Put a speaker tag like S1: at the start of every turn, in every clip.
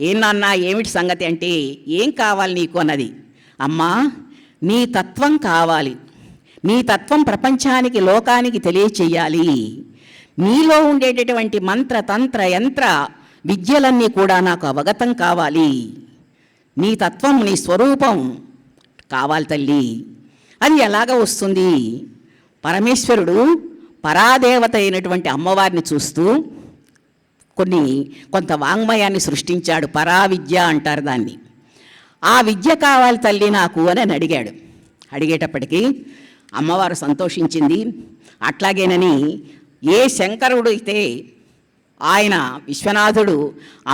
S1: ఏం నాన్న ఏమిటి సంగతి అంటే, ఏం కావాలి నీకు అన్నది. అమ్మా, నీ తత్వం కావాలి, నీ తత్వం ప్రపంచానికి లోకానికి తెలియచేయాలి. నీలో ఉండేటటువంటి మంత్ర తంత్ర యంత్ర విద్యలన్నీ కూడా నాకు అవగతం కావాలి. నీ తత్వం, నీ స్వరూపం కావాలి తల్లి. అది ఎలాగ వస్తుంది? పరమేశ్వరుడు పరాదేవత అయినటువంటి అమ్మవారిని చూస్తూ కొంత వాంగ్మయాన్ని సృష్టించాడు. పరావిద్య అంటారు దాన్ని. ఆ విద్య కావాలి తల్లి నాకు అని అడిగాడు. అడిగేటప్పటికీ అమ్మవారు సంతోషించింది. అట్లాగేనని ఏ శంకరుడైతే ఆయన విశ్వనాథుడు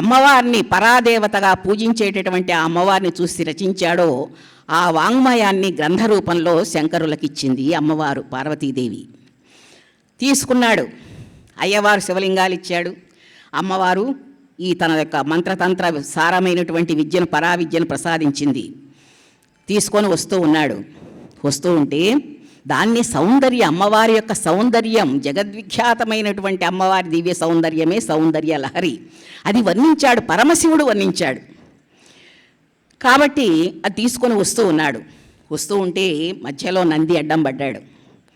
S1: అమ్మవారిని పరాదేవతగా పూజించేటటువంటి ఆ అమ్మవారిని చూసి రచించాడో ఆ వాంగ్మయాన్ని గ్రంథ రూపంలో శంకరులకిచ్చింది అమ్మవారు పార్వతీదేవి. తీసుకున్నాడు. అయ్యవారు శివలింగాలు ఇచ్చాడు. అమ్మవారు ఈ తన యొక్క మంత్రతంత్ర సారమైనటువంటి విద్యను, పరావిద్యను ప్రసాదించింది. తీసుకొని వస్తూ ఉంటే దాన్ని సౌందర్య, అమ్మవారి యొక్క సౌందర్యం, జగద్విఖ్యాతమైనటువంటి అమ్మవారి దివ్య సౌందర్యమే సౌందర్య లహరి. అది వర్ణించాడు, పరమశివుడు వర్ణించాడు. కాబట్టి అది తీసుకొని వస్తూ ఉంటే మధ్యలో నంది అడ్డం పడ్డాడు.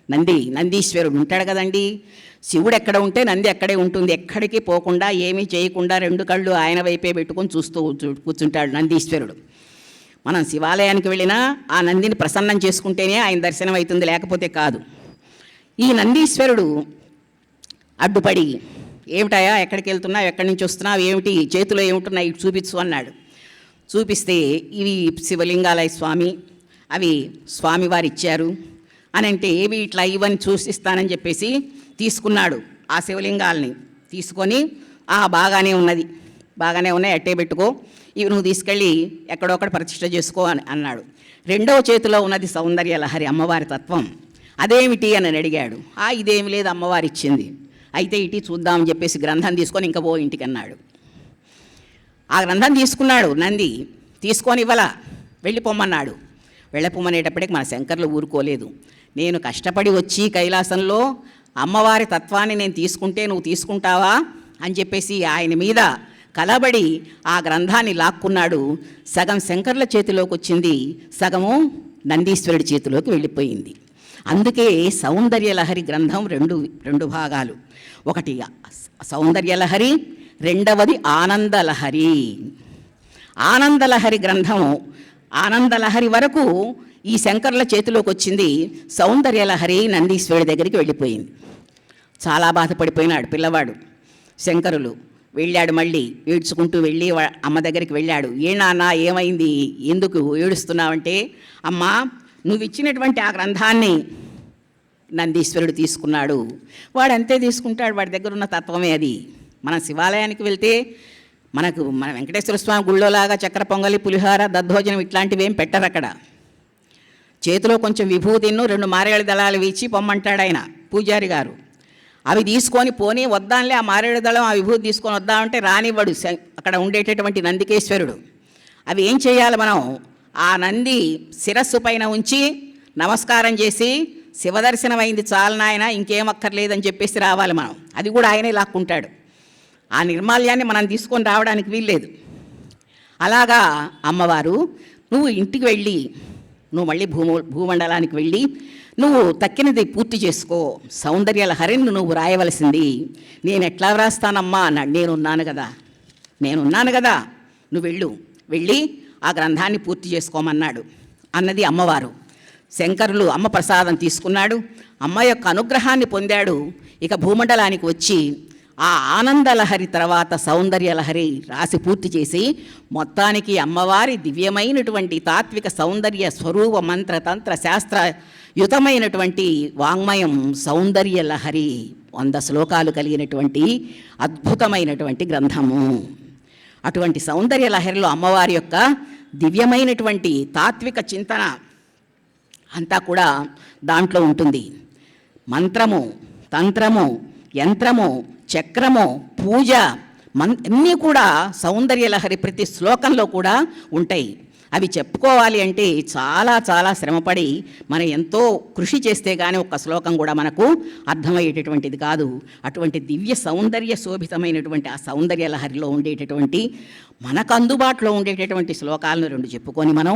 S1: నందీశ్వరుడు ఉంటాడు కదండి. శివుడు ఎక్కడ ఉంటే నంది అక్కడే ఉంటుంది. ఎక్కడికి పోకుండా, ఏమీ చేయకుండా 2 కళ్ళు ఆయన వైపే పెట్టుకొని చూస్తూ కూర్చుంటాడు నందీశ్వరుడు. మనం శివాలయానికి వెళ్ళినా ఆ నందిని ప్రసన్నం చేసుకుంటేనే ఆయన దర్శనం అవుతుంది, లేకపోతే కాదు. ఈ నందీశ్వరుడు అడ్డుపడి, ఏమిటాయా, ఎక్కడికి వెళ్తున్నావు, ఎక్కడి నుంచి వస్తున్నావు, ఏమిటి, చేతిలో ఏమిటున్నాయి చూపించు అన్నాడు. చూపిస్తే ఇవి శివలింగాలయ స్వామి, అవి స్వామివారు ఇచ్చారు అని అంటే, ఏవి ఇట్లా ఇవన్నీ చూసిస్తానని చెప్పేసి తీసుకున్నాడు. ఆ శివలింగాల్ని తీసుకొని, బాగానే ఉన్నాయి, అట్టే పెట్టుకో, ఇవి నువ్వు తీసుకెళ్ళి ఎక్కడొక్కడ ప్రతిష్ఠ చేసుకో అని అన్నాడు. 2వ చేతిలో ఉన్నది సౌందర్య లహరి, అమ్మవారి తత్వం. అదేమిటి అని అడిగాడు. ఇదేమి లేదు, అమ్మవారు ఇచ్చింది. అయితే ఇటీ చూద్దామని చెప్పేసి గ్రంథం తీసుకొని ఇంకా పో ఇంటికి అన్నాడు. ఆ గ్రంథం తీసుకున్నాడు నంది. తీసుకొని వెళ్ళిపోమన్నాడు. వెళ్ళిపోమనేటప్పటికి మన శంకర్లు ఊరుకోలేదు. నేను కష్టపడి వచ్చి కైలాసంలో అమ్మవారి తత్వాన్ని నేను తీసుకుంటే నువ్వు తీసుకుంటావా అని చెప్పేసి ఆయన మీద కలబడి ఆ గ్రంథాన్ని లాక్కున్నాడు. సగం శంకర్ల చేతిలోకి వచ్చింది, సగము నందీశ్వరుడి చేతిలోకి వెళ్ళిపోయింది. అందుకే సౌందర్యలహరి గ్రంథం రెండు భాగాలు. ఒకటి సౌందర్యలహరి, రెండవది ఆనందలహరి. ఆనందలహరి గ్రంథం, ఆనందలహరి వరకు ఈ శంకర్ల చేతిలోకి వచ్చింది. సౌందర్యలహరి నందీశ్వరుడి దగ్గరికి వెళ్ళిపోయింది. చాలా బాధపడిపోయినాడు పిల్లవాడు. శంకరులు వెళ్ళాడు, మళ్ళీ ఏడ్చుకుంటూ వెళ్ళి అమ్మ దగ్గరికి వెళ్ళాడు. నాన్న ఏమైంది, ఎందుకు ఏడుస్తున్నావంటే, అమ్మా నువ్వు ఇచ్చినటువంటి ఆ గ్రంథాన్ని నందీశ్వరుడు తీసుకున్నాడు. వాడు అంతే తీసుకుంటాడు, వాడి దగ్గర ఉన్న తత్వమే అది. మన శివాలయానికి వెళ్తే మన వెంకటేశ్వర స్వామి గుళ్ళోలాగా చక్కెర పొంగలి, పులిహోర, దద్దోజనం ఇట్లాంటివి ఏం పెట్టరు అక్కడ. చేతిలో కొంచెం విభూతిను 2 మారేడు దళాలు వీచి పొమ్మంటాడు ఆయన పూజారి గారు. అవి తీసుకొని పోనీ వద్దాంలే, ఆ మారేడు దళం ఆ విభూతి తీసుకొని వద్దామంటే రానివ్వడు అక్కడ ఉండేటటువంటి నందికేశ్వరుడు. అవి ఏం చేయాలి, మనం ఆ నంది శిరస్సు పైన ఉంచి నమస్కారం చేసి, శివదర్శనం అయింది చాలు నాయన, ఇంకేం అక్కర్లేదని చెప్పేసి రావాలి మనం. అది కూడా ఆయనే లాక్కుంటాడు. ఆ నిర్మాల్యాన్ని మనం తీసుకొని రావడానికి వీల్లేదు. అలాగా అమ్మవారు, నువ్వు ఇంటికి వెళ్ళి, నువ్వు మళ్ళీ భూమండలానికి వెళ్ళి నువ్వు తక్కినది పూర్తి చేసుకో, సౌందర్యలహరిని నువ్వు రాయవలసింది. నేను ఎట్లా వ్రాస్తానమ్మా అన్నాడు. నేనున్నాను కదా, నువ్వు వెళ్ళి ఆ గ్రంథాన్ని పూర్తి చేసుకోమన్నాడు అన్నది అమ్మవారు. శంకరులు అమ్మ ప్రసాదం తీసుకున్నాడు, అమ్మ యొక్క అనుగ్రహాన్ని పొందాడు. ఇక భూమండలానికి వచ్చి ఆ ఆనందలహరి తర్వాత సౌందర్యలహరి రాసి పూర్తి చేసి, మొత్తానికి అమ్మవారి దివ్యమైనటువంటి తాత్విక సౌందర్య స్వరూప మంత్ర తంత్ర శాస్త్రయుతమైనటువంటి వాంగ్మయం సౌందర్యలహరి 100 శ్లోకాలు కలిగినటువంటి అద్భుతమైనటువంటి గ్రంథము. అటువంటి సౌందర్యలహరిలో అమ్మవారి యొక్క దివ్యమైనటువంటి తాత్విక చింతన అంతా కూడా దాంట్లో ఉంటుంది. మంత్రము, తంత్రము, యంత్రము, చక్రము, పూజ అన్నీ కూడా సౌందర్యలహరి ప్రతి శ్లోకంలో కూడా ఉంటాయి. అవి చెప్పుకోవాలి అంటే చాలా చాలా శ్రమపడి మనం ఎంతో కృషి చేస్తే కానీ ఒక్క శ్లోకం కూడా మనకు అర్థమయ్యేటటువంటిది కాదు. అటువంటి దివ్య సౌందర్య శోభితమైనటువంటి ఆ సౌందర్య లహరిలో ఉండేటటువంటి మనకు అందుబాటులో ఉండేటటువంటి శ్లోకాలను 2 చెప్పుకొని మనం